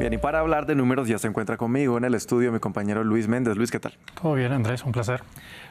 Bien, y para hablar de números ya se encuentra conmigo en el estudio mi compañero Luis Méndez. Luis, ¿qué tal? Todo bien, Andrés, un placer.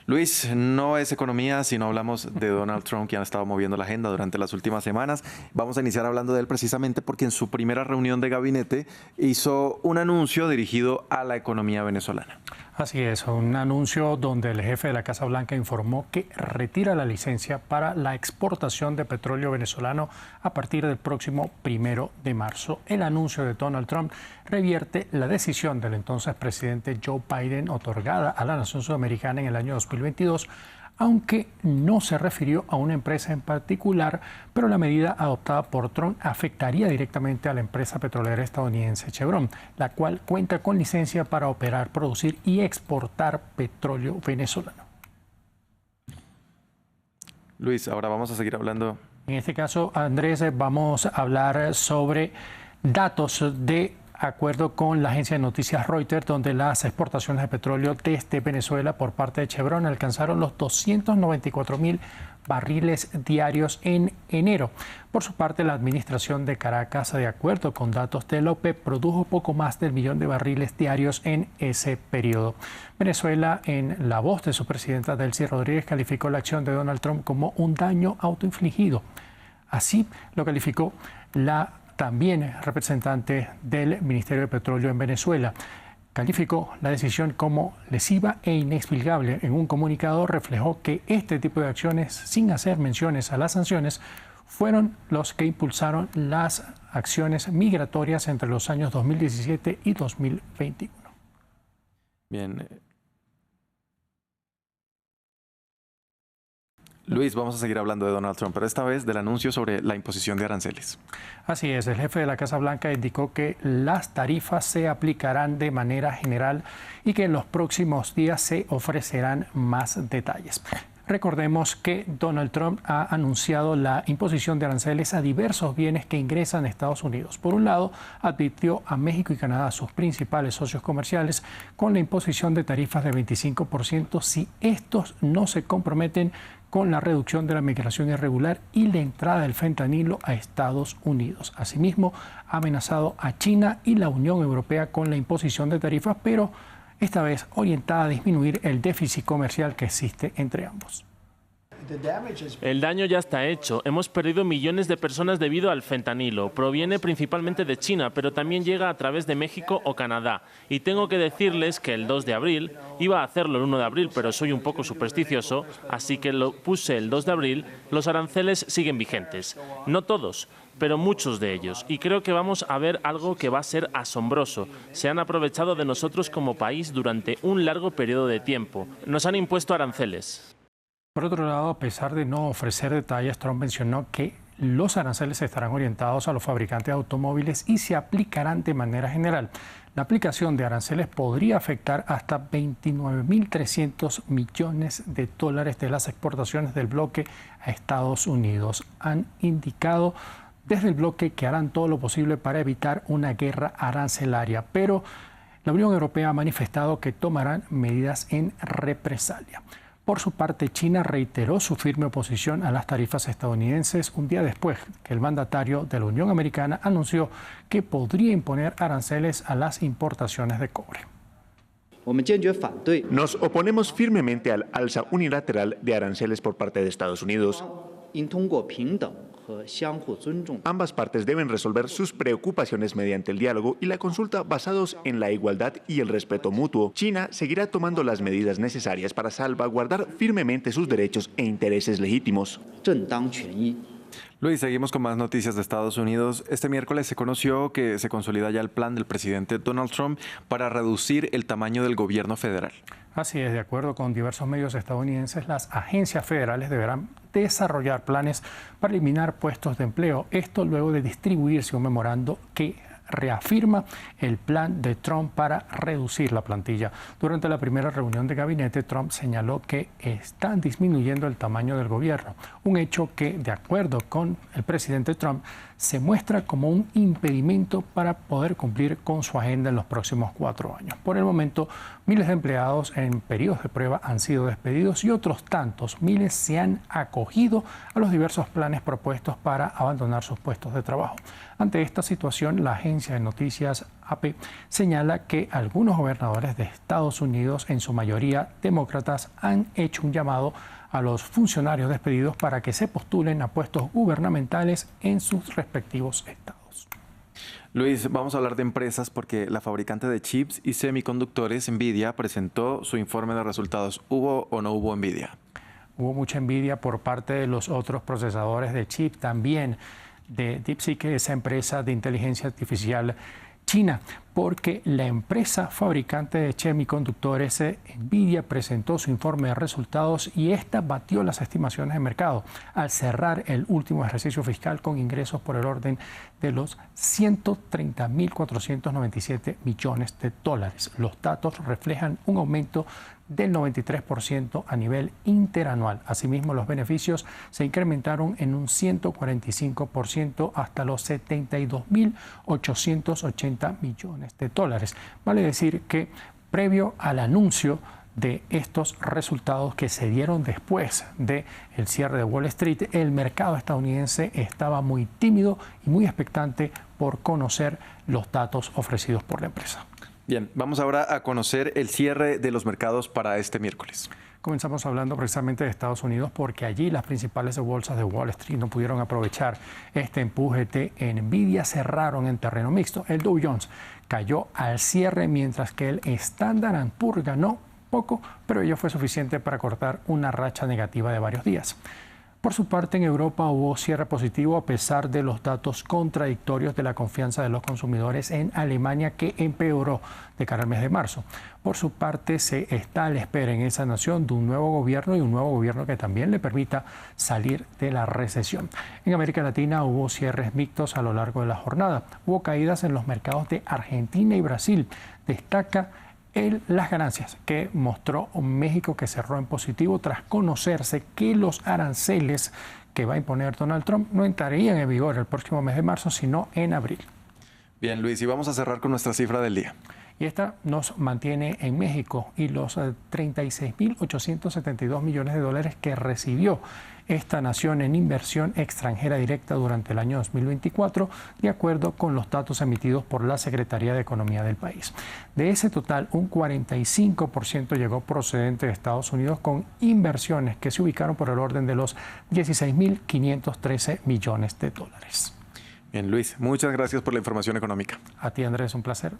Luis, no es economía, sino hablamos de Donald Trump, quien ha estado moviendo la agenda durante las últimas semanas. Vamos a iniciar hablando de él precisamente porque en su primera reunión de gabinete hizo un anuncio dirigido a la economía venezolana. Así es, un anuncio donde el jefe de la Casa Blanca informó que retira la licencia para la exportación de petróleo venezolano a partir del próximo 1 de marzo. El anuncio de Donald Trump revierte la decisión del entonces presidente Joe Biden otorgada a la nación sudamericana en el año 2022, aunque no se refirió a una empresa en particular, pero la medida adoptada por Trump afectaría directamente a la empresa petrolera estadounidense Chevron, la cual cuenta con licencia para operar, producir y exportar petróleo venezolano. Luis, ahora vamos a seguir hablando. En este caso, Andrés, vamos a hablar sobre datos de acuerdo con la agencia de noticias Reuters, donde las exportaciones de petróleo desde Venezuela por parte de Chevron alcanzaron los 294.000 barriles diarios en enero. Por su parte, la administración de Caracas, de acuerdo con datos de la OPEP, produjo poco más del 1.000.000 de barriles diarios en ese periodo. Venezuela, en la voz de su presidenta Delcy Rodríguez, calificó la acción de Donald Trump como un daño autoinfligido. Así lo calificó la también representante del Ministerio de Petróleo en Venezuela. Calificó la decisión como lesiva e inexplicable. En un comunicado reflejó que este tipo de acciones, sin hacer menciones a las sanciones, fueron los que impulsaron las acciones migratorias entre los años 2017 y 2021. Bien. Luis, vamos a seguir hablando de Donald Trump, pero esta vez del anuncio sobre la imposición de aranceles. Así es, el jefe de la Casa Blanca indicó que las tarifas se aplicarán de manera general y que en los próximos días se ofrecerán más detalles. Recordemos que Donald Trump ha anunciado la imposición de aranceles a diversos bienes que ingresan a Estados Unidos. Por un lado, advirtió a México y Canadá, sus principales socios comerciales, con la imposición de tarifas de 25% si estos no se comprometen con la reducción de la migración irregular y la entrada del fentanilo a Estados Unidos. Asimismo, ha amenazado a China y la Unión Europea con la imposición de tarifas, pero esta vez orientada a disminuir el déficit comercial que existe entre ambos. El daño ya está hecho. Hemos perdido millones de personas debido al fentanilo. Proviene principalmente de China, pero también llega a través de México o Canadá. Y tengo que decirles que el 2 de abril, iba a hacerlo el 1 de abril, pero soy un poco supersticioso, así que lo puse el 2 de abril, los aranceles siguen vigentes. No todos, pero muchos de ellos. Y creo que vamos a ver algo que va a ser asombroso. Se han aprovechado de nosotros como país durante un largo periodo de tiempo. Nos han impuesto aranceles. Por otro lado, a pesar de no ofrecer detalles, Trump mencionó que los aranceles estarán orientados a los fabricantes de automóviles y se aplicarán de manera general. La aplicación de aranceles podría afectar hasta 29.300 millones de dólares de las exportaciones del bloque a Estados Unidos. Han indicado desde el bloque que harán todo lo posible para evitar una guerra arancelaria, pero la Unión Europea ha manifestado que tomarán medidas en represalia. Por su parte, China reiteró su firme oposición a las tarifas estadounidenses un día después que el mandatario de la Unión Americana anunció que podría imponer aranceles a las importaciones de cobre. Nos oponemos firmemente al alza unilateral de aranceles por parte de Estados Unidos. Ambas partes deben resolver sus preocupaciones mediante el diálogo y la consulta basados en la igualdad y el respeto mutuo. China seguirá tomando las medidas necesarias para salvaguardar firmemente sus derechos e intereses legítimos. Luis, seguimos con más noticias de Estados Unidos. Este miércoles se conoció que se consolida ya el plan del presidente Donald Trump para reducir el tamaño del gobierno federal. Así es, de acuerdo con diversos medios estadounidenses, las agencias federales deberán desarrollar planes para eliminar puestos de empleo. Esto luego de distribuirse un memorando que reafirma el plan de Trump para reducir la plantilla. Durante la primera reunión de gabinete, Trump señaló que están disminuyendo el tamaño del gobierno, un hecho que, de acuerdo con el presidente Trump, se muestra como un impedimento para poder cumplir con su agenda en los próximos 4 años. Por el momento, miles de empleados en periodos de prueba han sido despedidos y otros tantos miles se han acogido a los diversos planes propuestos para abandonar sus puestos de trabajo. Ante esta situación, la agencia agencia de noticias AP señala que algunos gobernadores de Estados Unidos, en su mayoría demócratas, han hecho un llamado a los funcionarios despedidos para que se postulen a puestos gubernamentales en sus respectivos estados. Luis, vamos a hablar de empresas porque la fabricante de chips y semiconductores, Nvidia, presentó su informe de resultados. ¿Hubo o no hubo envidia? Hubo mucha envidia por parte de los otros procesadores de chip, también de DeepSeek, esa empresa de inteligencia artificial china, porque la empresa fabricante de semiconductores Nvidia presentó su informe de resultados y esta batió las estimaciones de mercado al cerrar el último ejercicio fiscal con ingresos por el orden de los 130.497 millones de dólares. Los datos reflejan un aumento del 93% a nivel interanual. Asimismo, los beneficios se incrementaron en un 145% hasta los 72.880 millones de dólares. Vale decir que previo al anuncio de estos resultados que se dieron después del cierre de Wall Street, el mercado estadounidense estaba muy tímido y muy expectante por conocer los datos ofrecidos por la empresa. Bien, vamos ahora a conocer el cierre de los mercados para este miércoles. Comenzamos hablando precisamente de Estados Unidos porque allí las principales bolsas de Wall Street no pudieron aprovechar este empuje de Nvidia, cerraron en terreno mixto. El Dow Jones cayó al cierre mientras que el Standard & Poor's ganó poco, pero ello fue suficiente para cortar una racha negativa de varios días. Por su parte, en Europa hubo cierre positivo a pesar de los datos contradictorios de la confianza de los consumidores en Alemania, que empeoró de cara al mes de marzo. Por su parte, se está a la espera en esa nación de un nuevo gobierno y un nuevo gobierno que también le permita salir de la recesión. En América Latina hubo cierres mixtos a lo largo de la jornada. Hubo caídas en los mercados de Argentina y Brasil. Destaca las ganancias que mostró México, que cerró en positivo tras conocerse que los aranceles que va a imponer Donald Trump no entrarían en vigor el próximo mes de marzo, sino en abril. Bien, Luis, y vamos a cerrar con nuestra cifra del día. Y esta nos mantiene en México y los 36.872 millones de dólares que recibió esta nación en inversión extranjera directa durante el año 2024, de acuerdo con los datos emitidos por la Secretaría de Economía del país. De ese total, un 45% llegó procedente de Estados Unidos, con inversiones que se ubicaron por el orden de los 16.513 millones de dólares. Bien, Luis, muchas gracias por la información económica. A ti, Andrés, un placer.